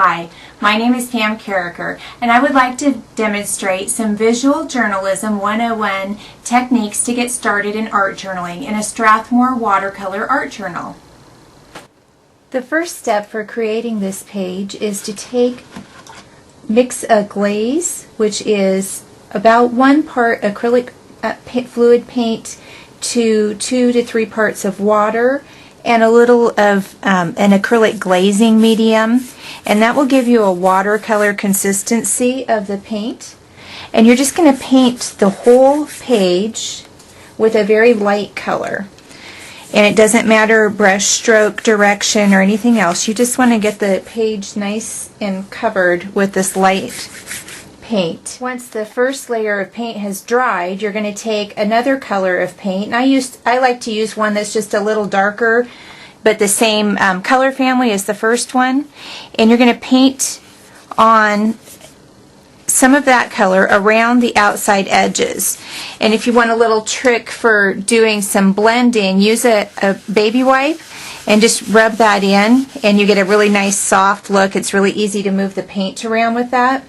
Hi, my name is Pam Carriker, and I would like to demonstrate some Visual Journalism 101 techniques to get started in art journaling in a Strathmore watercolor art journal. The first step for creating this page is to mix a glaze, which is about 1 part acrylic fluid paint to 2 to 3 parts of water, and a little of an acrylic glazing medium, and that will give you a watercolor consistency of the paint. And you're just going to paint the whole page with a very light color, and it doesn't matter brush stroke direction or anything else. You just want to get the page nice and covered with this light paint. Once the first layer of paint has dried, you're going to take another color of paint, and I like to use one that's just a little darker but the same color family as the first one, and you're going to paint on some of that color around the outside edges. And if you want a little trick for doing some blending, use a baby wipe and just rub that in, and you get a really nice soft look. It's really easy to move the paint around with that.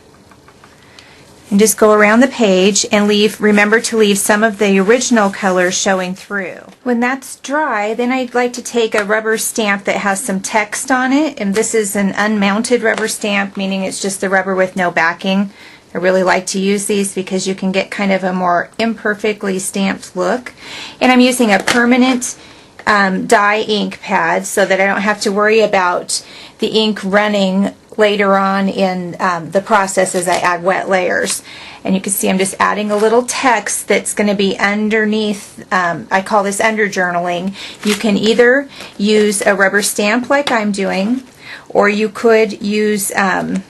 And just go around the page and remember to leave some of the original color showing through. When that's dry, then I'd like to take a rubber stamp that has some text on it, and this is an unmounted rubber stamp, meaning it's just the rubber with no backing. I really like to use these because you can get kind of a more imperfectly stamped look. And I'm using a permanent dye ink pad so that I don't have to worry about the ink running later on in the process as I add wet layers. And you can see I'm just adding a little text that's going to be underneath. I call this under journaling. You can either use a rubber stamp like I'm doing, or you could use look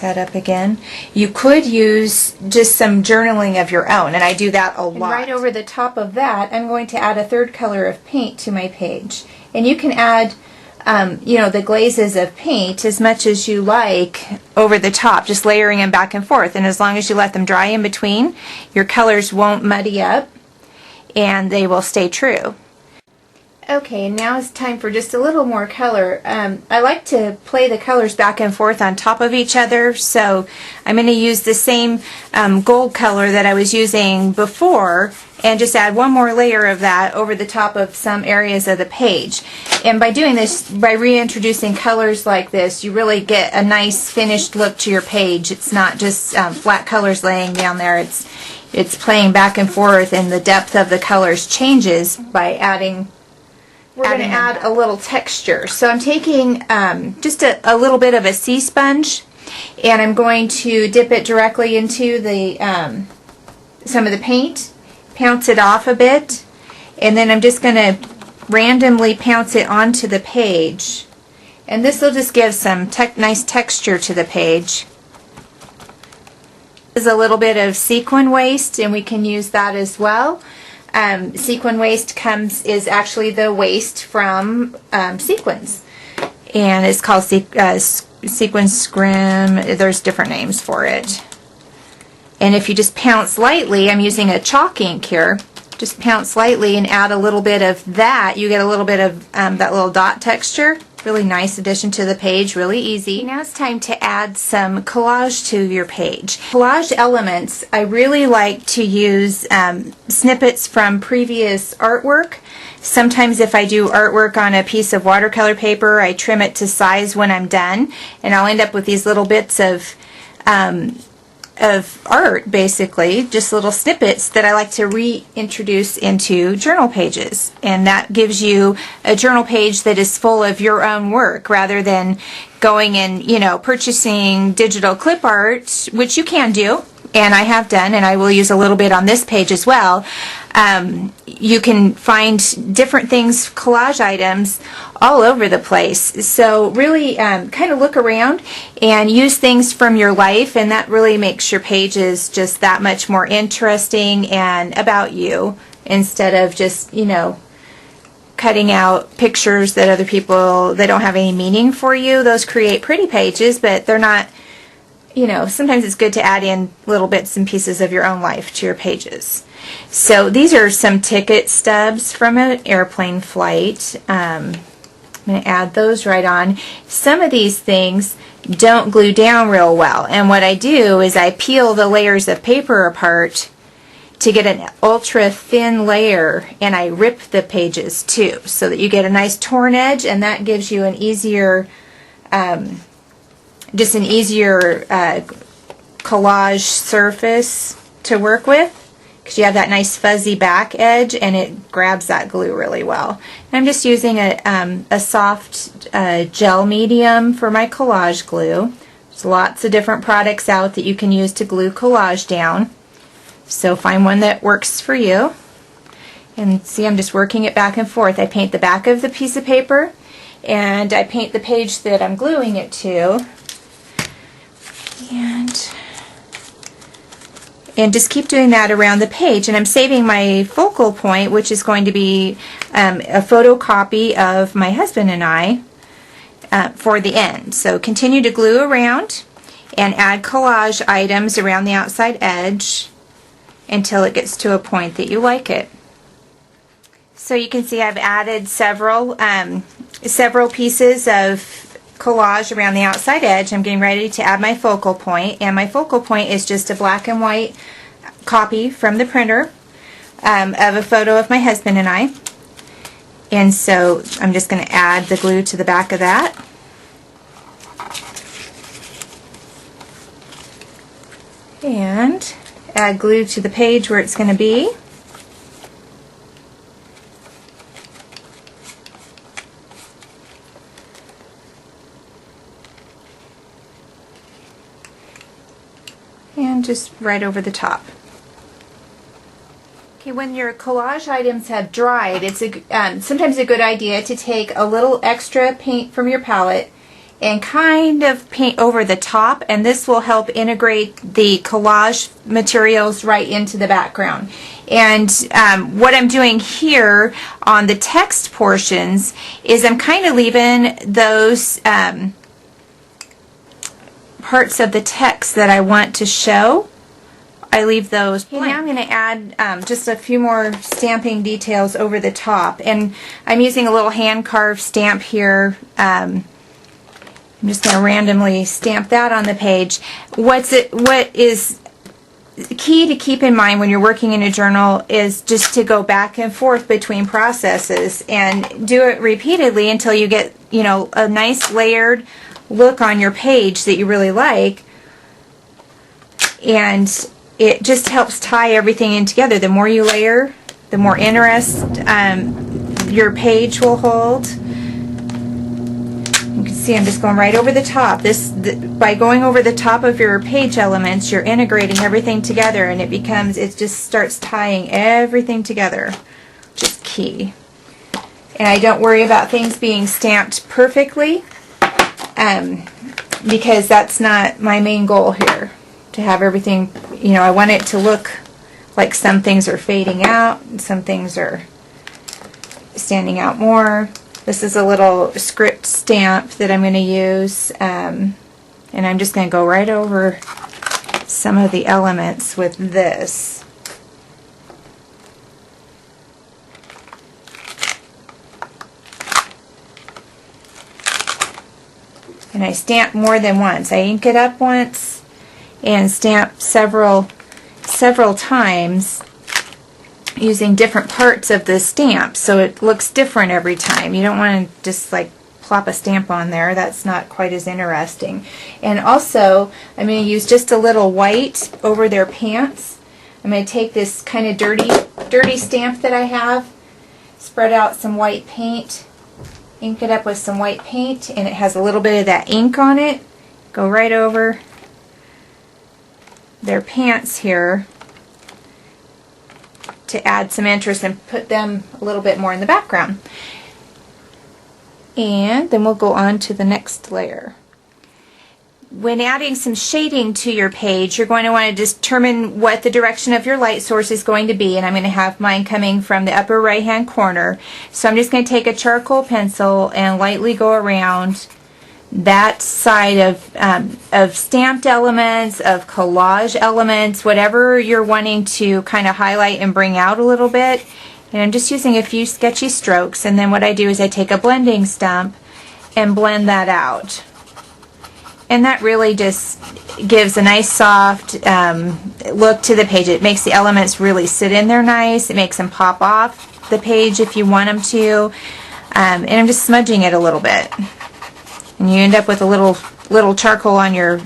that up again. You could use just some journaling of your own, and I do that a lot. And right over the top of that, I'm going to add a third color of paint to my page. And you can add the glazes of paint as much as you like over the top, just layering them back and forth. And as long as you let them dry in between, your colors won't muddy up and they will stay true. Okay, now it's time for just a little more color. I like to play the colors back and forth on top of each other, so I'm going to use the same gold color that I was using before and just add one more layer of that over the top of some areas of the page. And by doing this, by reintroducing colors like this, you really get a nice finished look to your page. It's not just flat colors laying down there. It's playing back and forth, and the depth of the colors changes by adding. We're going to add a little texture. So I'm taking just a little bit of a sea sponge, and I'm going to dip it directly into the some of the paint, pounce it off a bit, and then I'm just going to randomly pounce it onto the page. And this will just give some nice texture to the page. There's a little bit of sequin waste, and we can use that as well. Sequin waste is actually the waste from sequins, and it's called sequin scrim. There's different names for it. And if you just pounce lightly, I'm using a chalk ink here, just pounce lightly and add a little bit of that, you get a little bit of that little dot texture. Really nice addition to the page, really easy. Now it's time to add some collage to your page. Collage elements, I really like to use snippets from previous artwork. Sometimes if I do artwork on a piece of watercolor paper, I trim it to size when I'm done, and I'll end up with these little bits of art, basically, just little snippets that I like to reintroduce into journal pages. And that gives you a journal page that is full of your own work, rather than going and, purchasing digital clip art, which you can do, and I have done, and I will use a little bit on this page as well. You can find different things, collage items, all over the place. So really kind of look around and use things from your life, and that really makes your pages just that much more interesting and about you, instead of just, cutting out pictures that other people, that don't have any meaning for you. Those create pretty pages, but they're not, sometimes it's good to add in little bits and pieces of your own life to your pages. So these are some ticket stubs from an airplane flight. I'm going to add those right on. Some of these things don't glue down real well, and what I do is I peel the layers of paper apart to get an ultra thin layer, and I rip the pages too, so that you get a nice torn edge, and that gives you an easier collage surface to work with, because you have that nice fuzzy back edge and it grabs that glue really well. And I'm just using a soft gel medium for my collage glue. There's lots of different products out that you can use to glue collage down, so find one that works for you. And see, I'm just working it back and forth. I paint the back of the piece of paper and I paint the page that I'm gluing it to, and just keep doing that around the page. And I'm saving my focal point, which is going to be a photocopy of my husband and I for the end. So continue to glue around and add collage items around the outside edge until it gets to a point that you like it. So you can see I've added several pieces of collage around the outside edge. I'm getting ready to add my focal point, and my focal point is just a black and white copy from the printer of a photo of my husband and I. And so I'm just going to add the glue to the back of that. And add glue to the page where it's going to be. And just right over the top. Okay, when your collage items have dried, it's sometimes a good idea to take a little extra paint from your palette and kind of paint over the top, and this will help integrate the collage materials right into the background. And what I'm doing here on the text portions is I'm kind of leaving those parts of the text that I want to show. I leave those blank. Now I'm going to add just a few more stamping details over the top, and I'm using a little hand carved stamp here. I'm just going to randomly stamp that on the page. What is key to keep in mind when you're working in a journal is just to go back and forth between processes and do it repeatedly until you get, you know, a nice layered look on your page that you really like, and it just helps tie everything in together. The more you layer, the more interest your page will hold. You can see I'm just going right over the top. By going over the top of your page elements, you're integrating everything together, and it just starts tying everything together, which is key. And I don't worry about things being stamped perfectly, because that's not my main goal here, to have everything, you know, I want it to look like some things are fading out and some things are standing out more. This is a little script stamp that I'm going to use, and I'm just going to go right over some of the elements with this. And I stamp more than once. I ink it up once and stamp several times using different parts of the stamp, so it looks different every time. You don't want to just like plop a stamp on there. That's not quite as interesting. And also, I'm going to use just a little white over their pants. I'm going to take this kind of dirty stamp that I have, spread out some white paint, ink it up with some white paint, and it has a little bit of that ink on it. Go right over their pants here to add some interest and put them a little bit more in the background. And then we'll go on to the next layer. When adding some shading to your page, you're going to want to determine what the direction of your light source is going to be, and I'm going to have mine coming from the upper right hand corner. So I'm just going to take a charcoal pencil and lightly go around that side of stamped elements, of collage elements, whatever you're wanting to kind of highlight and bring out a little bit. And I'm just using a few sketchy strokes, and then what I do is I take a blending stump and blend that out. And that really just gives a nice soft look to the page. It makes the elements really sit in there nice. It makes them pop off the page if you want them to. And I'm just smudging it a little bit. And you end up with a little charcoal on your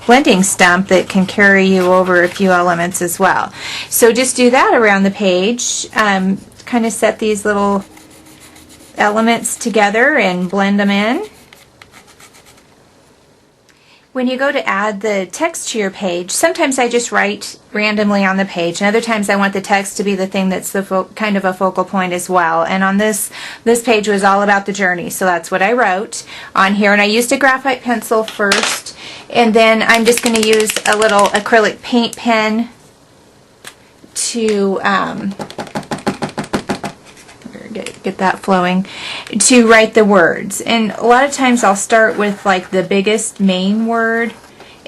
blending stump that can carry you over a few elements as well. So just do that around the page. Kind of set these little elements together and blend them in. When you go to add the text to your page, sometimes I just write randomly on the page, and other times I want the text to be the thing that's the kind of a focal point as well. And on this page was all about the journey, so that's what I wrote on here. And I used a graphite pencil first, and then I'm just going to use a little acrylic paint pen to get that flowing, to write the words. And a lot of times I'll start with like the biggest main word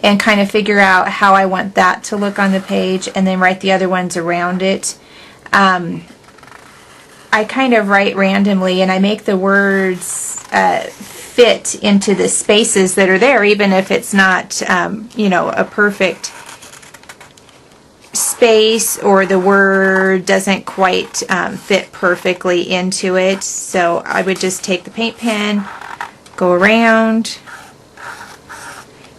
and kind of figure out how I want that to look on the page, and then write the other ones around it. I kind of write randomly, and I make the words fit into the spaces that are there, even if it's not you know, a perfect space, or the word doesn't quite fit perfectly into it. So I would just take the paint pen, go around.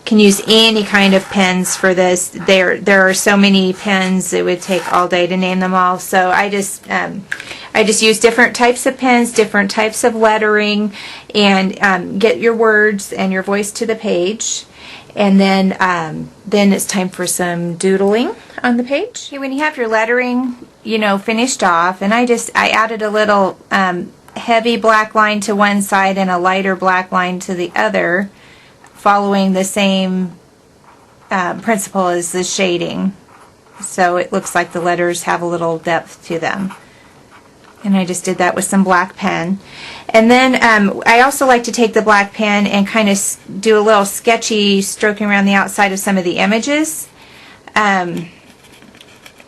Can use any kind of pens for this. There are so many pens, it would take all day to name them all. So I just use different types of pens, different types of lettering, and get your words and your voice to the page. And then it's time for some doodling on the page. When you have your lettering, you know, finished off, and I added a little heavy black line to one side and a lighter black line to the other, following the same principle as the shading. So it looks like the letters have a little depth to them. And I just did that with some black pen. And then I also like to take the black pen and kind of do a little sketchy stroking around the outside of some of the images,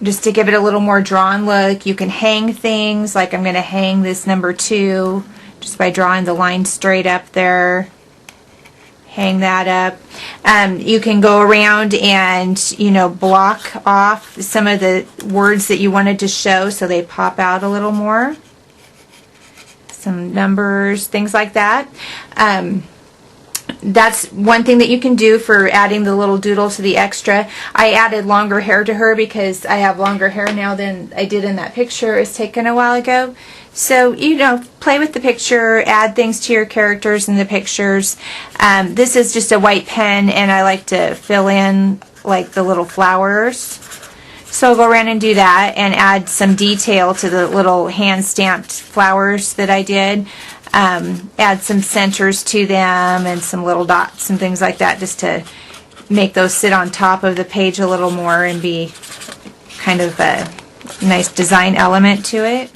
just to give it a little more drawn look. You can hang things, like I'm going to hang this number 2 just by drawing the line straight up there. Hang that up. You can go around and, you know, block off some of the words that you wanted to show so they pop out a little more. Some numbers, things like that. That's one thing that you can do for adding the little doodle to the extra. I added longer hair to her because I have longer hair now than I did in that picture it was taken a while ago. So, you know, play with the picture, add things to your characters in the pictures. This is just a white pen, and I like to fill in like the little flowers. So I'll go around and do that and add some detail to the little hand-stamped flowers that I did. Add some centers to them and some little dots and things like that, just to make those sit on top of the page a little more and be kind of a nice design element to it.